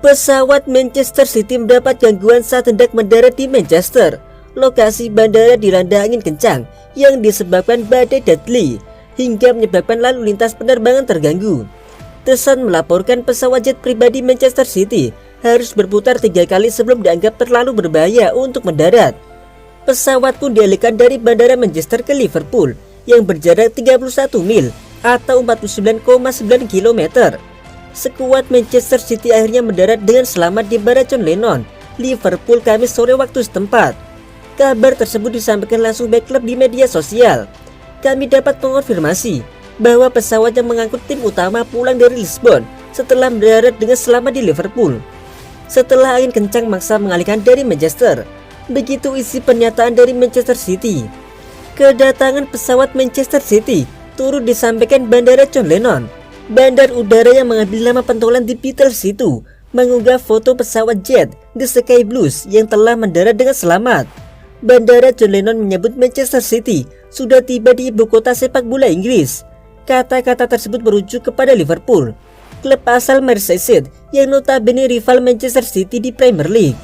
Pesawat Manchester City mendapat gangguan saat hendak mendarat di Manchester. Lokasi bandara dilanda angin kencang yang disebabkan badai Dudley hingga menyebabkan lalu lintas penerbangan terganggu. The Sun melaporkan pesawat jet pribadi Manchester City harus berputar 3 kali sebelum dianggap terlalu berbahaya untuk mendarat. Pesawat pun dialihkan dari bandara Manchester ke Liverpool yang berjarak 31 mil atau 49,9 km. Skuad Manchester City akhirnya mendarat dengan selamat di Bandara John Lennon, Liverpool Kamis sore waktu setempat. Kabar tersebut disampaikan langsung pihak klub di media sosial. Kami dapat mengonfirmasi bahwa pesawat yang mengangkut tim utama pulang dari Lisbon setelah mendarat dengan selamat di Liverpool. Setelah angin kencang maksa mengalihkan dari Manchester. Begitu isi pernyataan dari Manchester City. Kedatangan pesawat Manchester City turut disampaikan Bandara John Lennon. Bandar udara yang mengambil nama pentolan di Beatles itu mengunggah foto pesawat jet The Sky Blues yang telah mendarat dengan selamat. Bandara John Lennon menyebut Manchester City sudah tiba di ibu kota sepak bola Inggris. Kata-kata tersebut merujuk kepada Liverpool, klub asal Merseyside yang notabene rival Manchester City di Premier League.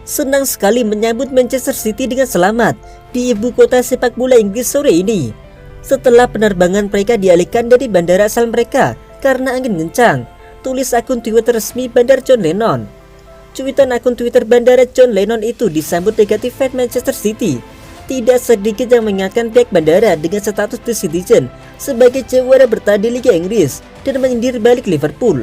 Senang sekali menyambut Manchester City dengan selamat di ibu kota sepak bola Inggris sore ini. Setelah penerbangan mereka dialihkan dari bandara asal mereka karena angin kencang, tulis akun Twitter resmi Bandar John Lennon. Cuitan akun Twitter Bandara John Lennon itu disambut negatif fans Manchester City. Tidak sedikit yang mengingatkan pihak bandara dengan status The Citizen sebagai juara bertahan di Liga Inggris dan menyindir balik Liverpool.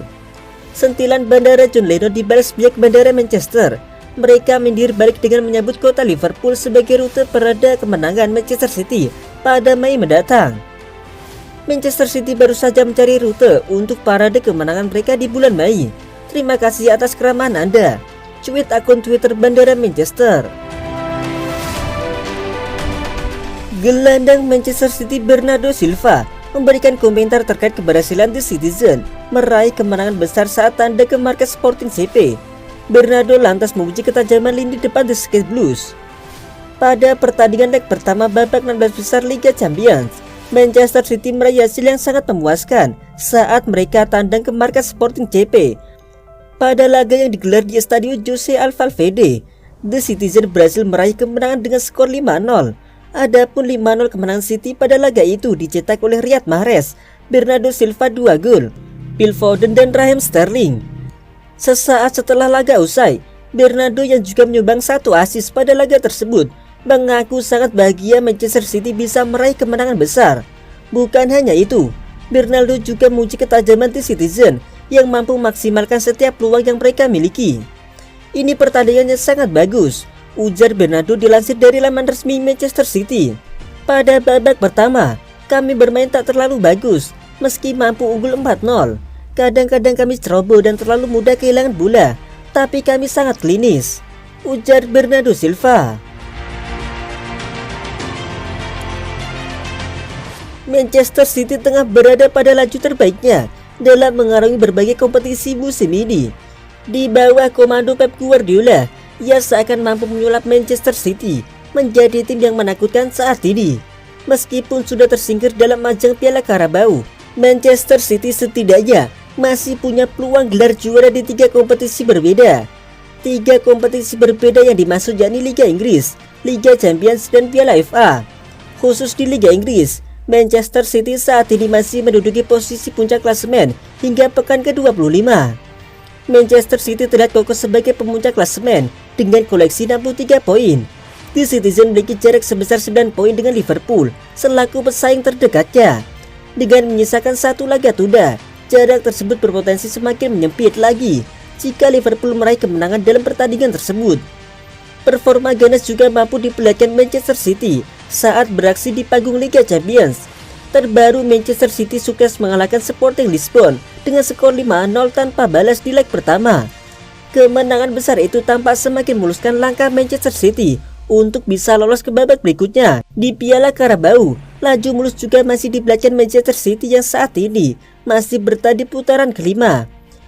Sentilan Bandara John Lennon dibalas pihak bandara Manchester. Mereka menyindir balik dengan menyebut kota Liverpool sebagai rute perada kemenangan Manchester City pada Mei mendatang. Manchester City baru saja mencari rute untuk parade kemenangan mereka di bulan Mei. Terima kasih atas keramahan Anda. Tweet akun Twitter Bandara Manchester. Gelandang Manchester City Bernardo Silva memberikan komentar terkait keberhasilan The Citizen meraih kemenangan besar saat tanda ke markas Sporting CP. Bernardo lantas memuji ketajaman lini depan The Sky Blues. Pada pertandingan leg pertama babak 16 besar Liga Champions, Manchester City meraih hasil yang sangat memuaskan saat mereka tandang ke markas Sporting CP. Pada laga yang digelar di Stadion Jose Alvalade, The Citizen berhasil meraih kemenangan dengan skor 5-0. Adapun 5-0 kemenangan City pada laga itu dicetak oleh Riyad Mahrez, Bernardo Silva 2 gol, Phil Foden dan Raheem Sterling. Sesaat setelah laga usai, Bernardo yang juga menyumbang 1 assist pada laga tersebut mengaku sangat bahagia Manchester City bisa meraih kemenangan besar. Bukan hanya itu, Bernardo juga memuji ketajaman The Citizen yang mampu memaksimalkan setiap peluang yang mereka miliki. Ini pertandingannya sangat bagus, ujar Bernardo dilansir dari laman resmi Manchester City. Pada babak pertama, kami bermain tak terlalu bagus, meski mampu unggul 4-0. Kadang-kadang kami ceroboh dan terlalu mudah kehilangan bola, tapi kami sangat klinis, ujar Bernardo Silva. Manchester City tengah berada pada laju terbaiknya dalam mengarungi berbagai kompetisi musim ini. Di bawah komando Pep Guardiola, ia seakan mampu menyulap Manchester City menjadi tim yang menakutkan saat ini. Meskipun sudah tersingkir dalam ajang Piala Carabao, Manchester City setidaknya masih punya peluang gelar juara di 3 kompetisi berbeda. 3 kompetisi berbeda yang dimaksud yakni Liga Inggris, Liga Champions dan Piala FA. Khusus di Liga Inggris, Manchester City saat ini masih menduduki posisi puncak klasemen hingga pekan ke-25. Manchester City terlihat kokoh sebagai pemuncak klasemen dengan koleksi 63 poin. The Citizen memiliki jarak sebesar 9 poin dengan Liverpool selaku pesaing terdekatnya. Dengan menyisakan 1 laga tunda, jarak tersebut berpotensi semakin menyempit lagi jika Liverpool meraih kemenangan dalam pertandingan tersebut. Performa ganas juga mampu diperlihatkan Manchester City saat beraksi di panggung Liga Champions. Terbaru, Manchester City sukses mengalahkan Sporting Lisbon dengan skor 5-0 tanpa balas di leg pertama. Kemenangan besar itu tampak semakin memuluskan langkah Manchester City untuk bisa lolos ke babak berikutnya di Piala Carabao. Laju mulus juga masih diperlihatkan Manchester City yang saat ini masih bertahan di putaran kelima.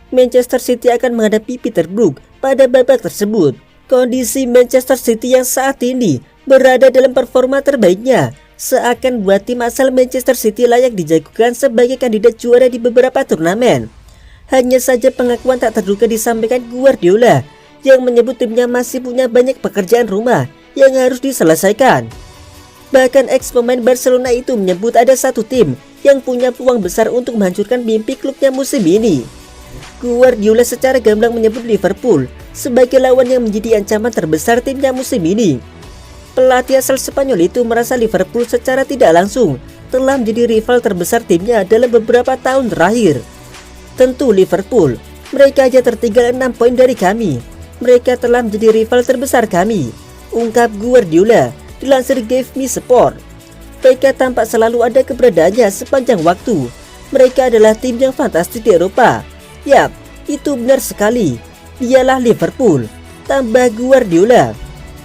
Manchester City akan menghadapi Peterborough pada babak tersebut. Kondisi Manchester City yang saat ini berada dalam performa terbaiknya seakan buat tim asal Manchester City layak dijagokan sebagai kandidat juara di beberapa turnamen. Hanya saja pengakuan tak terduga disampaikan Guardiola yang menyebut timnya masih punya banyak pekerjaan rumah yang harus diselesaikan. Bahkan ex pemain Barcelona itu menyebut ada satu tim yang punya peluang besar untuk menghancurkan mimpi klubnya musim ini. Guardiola secara gamblang menyebut Liverpool sebagai lawan yang menjadi ancaman terbesar timnya musim ini. Pelatih asal Spanyol itu merasa Liverpool secara tidak langsung telah menjadi rival terbesar timnya dalam beberapa tahun terakhir. Tentu Liverpool, mereka aja tertinggal 6 poin dari kami. Mereka telah menjadi rival terbesar kami, ungkap Guardiola dilansir Give Me Sport. Mereka tampak selalu ada keberadaannya sepanjang waktu. Mereka adalah tim yang fantastis di Eropa. Yap, itu benar sekali. Dialah Liverpool, tambah Guardiola.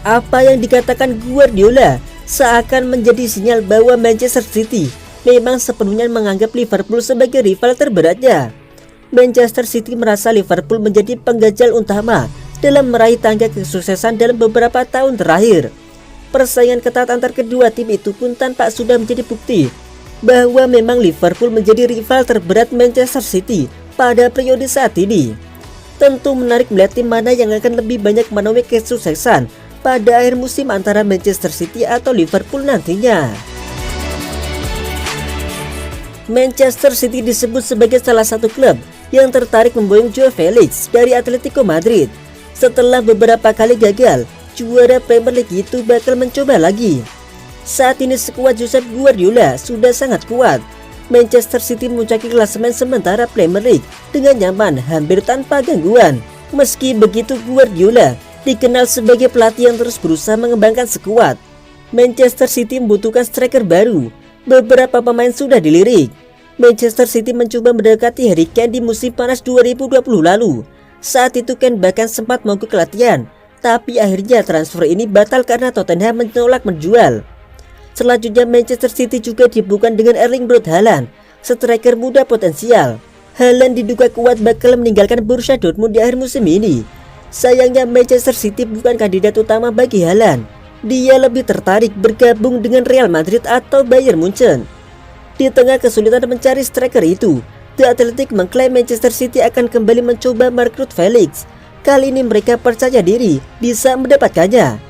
Apa yang dikatakan Guardiola seakan menjadi sinyal bahwa Manchester City memang sepenuhnya menganggap Liverpool sebagai rival terberatnya. Manchester City merasa Liverpool menjadi pengganjal utama dalam meraih tangga kesuksesan dalam beberapa tahun terakhir. Persaingan ketat antar kedua tim itu pun tanpa sudah menjadi bukti bahwa memang Liverpool menjadi rival terberat Manchester City pada periode saat ini. Tentu menarik melihat tim mana yang akan lebih banyak menemui kesuksesan pada akhir musim antara Manchester City atau Liverpool nantinya. Manchester City disebut sebagai salah satu klub yang tertarik memboyong Joao Felix dari Atletico Madrid. Setelah beberapa kali gagal, juara Premier League itu bakal mencoba lagi. Saat ini skuad Josep Guardiola sudah sangat kuat. Manchester City memuncaki klasemen sementara Premier League dengan nyaman hampir tanpa gangguan. Meski begitu, Guardiola dikenal sebagai pelatih yang terus berusaha mengembangkan skuad. Manchester City membutuhkan striker baru. Beberapa pemain sudah dilirik. Manchester City mencoba mendekati Harry Kane di musim panas 2020 lalu. Saat itu Kane bahkan sempat mogok latihan, tapi akhirnya transfer ini batal karena Tottenham menolak menjual. Selanjutnya Manchester City juga dibuka dengan Erling Braut Haaland, striker muda potensial. Haaland diduga kuat bakal meninggalkan Borussia Dortmund di akhir musim ini. Sayangnya Manchester City bukan kandidat utama bagi Haaland. Dia lebih tertarik bergabung dengan Real Madrid atau Bayern Munchen. Di tengah kesulitan mencari striker itu, The Athletic mengklaim Manchester City akan kembali mencoba merekrut Felix. Kali ini mereka percaya diri bisa mendapatkannya.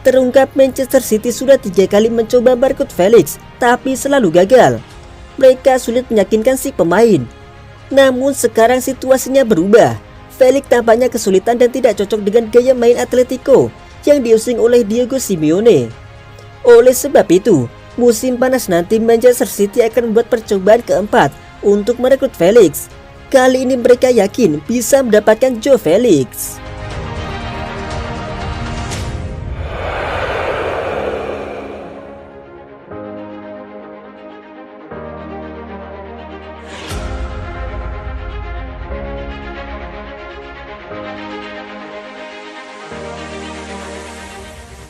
Terungkap Manchester City sudah 3 kali mencoba merekrut Felix, tapi selalu gagal. Mereka sulit meyakinkan si pemain. Namun sekarang situasinya berubah. Felix tampaknya kesulitan dan tidak cocok dengan gaya main Atletico yang diusung oleh Diego Simeone. Oleh sebab itu, musim panas nanti Manchester City akan membuat percobaan keempat untuk merekrut Felix. Kali ini mereka yakin bisa mendapatkan Joao Felix.